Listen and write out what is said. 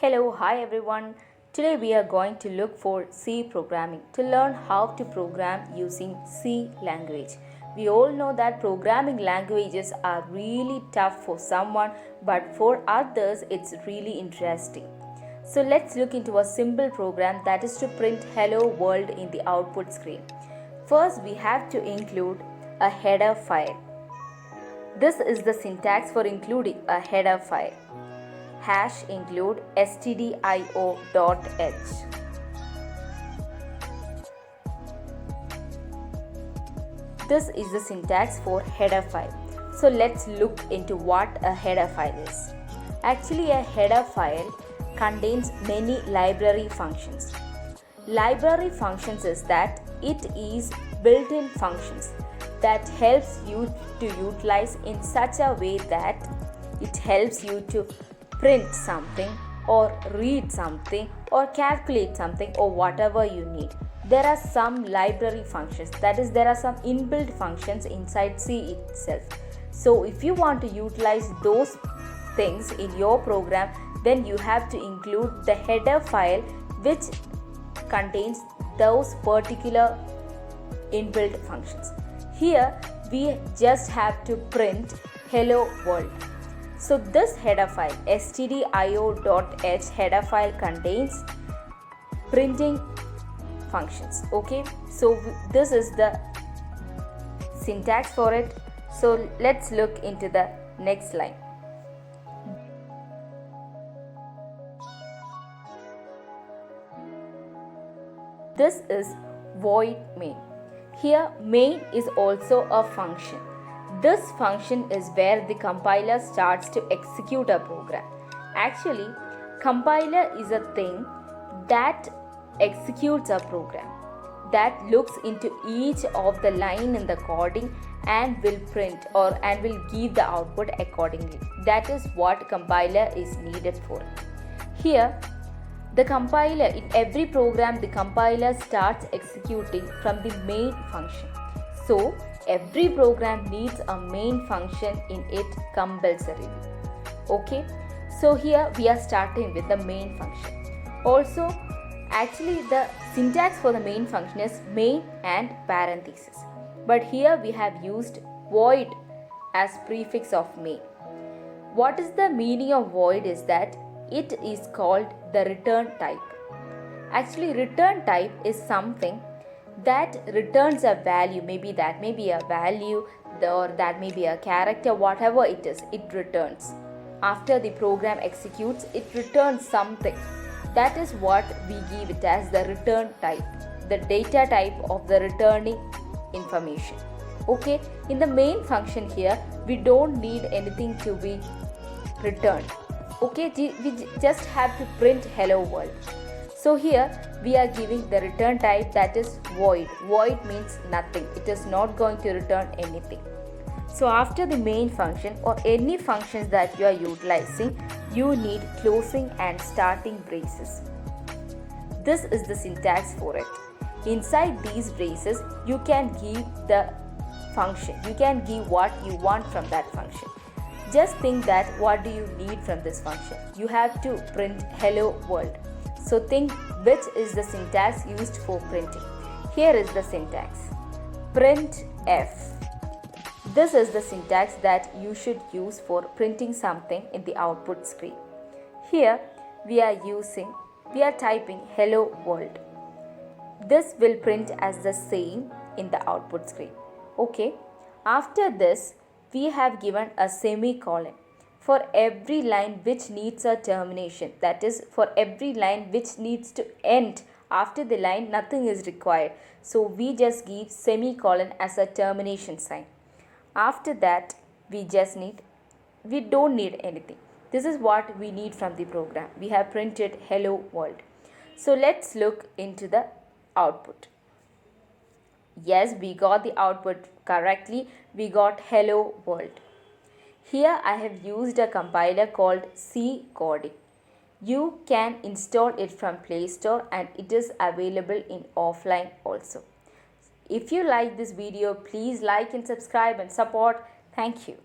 Hello, hi everyone. Today we are going to look for C programming to learn how to program using C language. We all know that programming languages are really tough for someone, but for others it's really interesting. So let's look into a simple program that is to print hello world in the output screen. First we have to include a header file. This is the syntax for including a header file. #include stdio.h. This is the syntax for header file. So let's look into what a header file is. Actually, a header file contains many library functions. Library functions is that it is built-in functions that helps you to utilize in such a way that it helps you to print something or read something or calculate something or whatever you need. There are some library functions, that is, there are some inbuilt functions inside C itself. So if you want to utilize those things in your program, then you have to include the header file which contains those particular inbuilt functions. Here we just have to print hello world. So this header file stdio.h header file contains printing functions. Okay, so this is the syntax for it. So let's look into the next line. This is void main. Here main is also a function. This function is where the compiler starts to execute a program. Actually, compiler is a thing that executes a program, that looks into each of the line in the coding and will print and will give the output accordingly. That is what compiler is needed for. Here, the compiler, in every program, the compiler starts executing from the main function. So, every program needs a main function in it compulsorily. Okay, so here we are starting with the main function. Also, actually the syntax for the main function is main and parenthesis, but here we have used void as prefix of main. What is the meaning of void is that it is called the return type. Actually, return type is something that returns a value. Maybe that may be a value or that may be a character, whatever it is, it returns. After the program executes, it returns something. That is what we give it as the return type, the data type of the returning information. Okay, in the main function here, we don't need anything to be returned. Okay, we just have to print hello world. So here we are giving the return type, that is void. Void means nothing. It is not going to return anything. So after the main function or any functions that you are utilizing, you need closing and starting braces. This is the syntax for it. Inside these braces, you can give the function. You can give what you want from that function. Just think that what do you need from this function? You have to print hello world. So think which is the syntax used for printing. Here is the syntax. Printf. This is the syntax that you should use for printing something in the output screen. Here we are typing hello world. This will print as the same in the output screen. Okay. After this, we have given a semicolon for every line which needs a termination. That is, for every line which needs to end. After the line, nothing is required. So we just give semicolon as a termination sign. After that, we don't need anything. This is what we need from the program. We have printed hello world. So let's look into the output. Yes, we got the output correctly. We got hello world. Here I have used a compiler called C Coding. You can install it from Play Store and it is available in offline also. If you like this video, please like and subscribe and support. Thank you.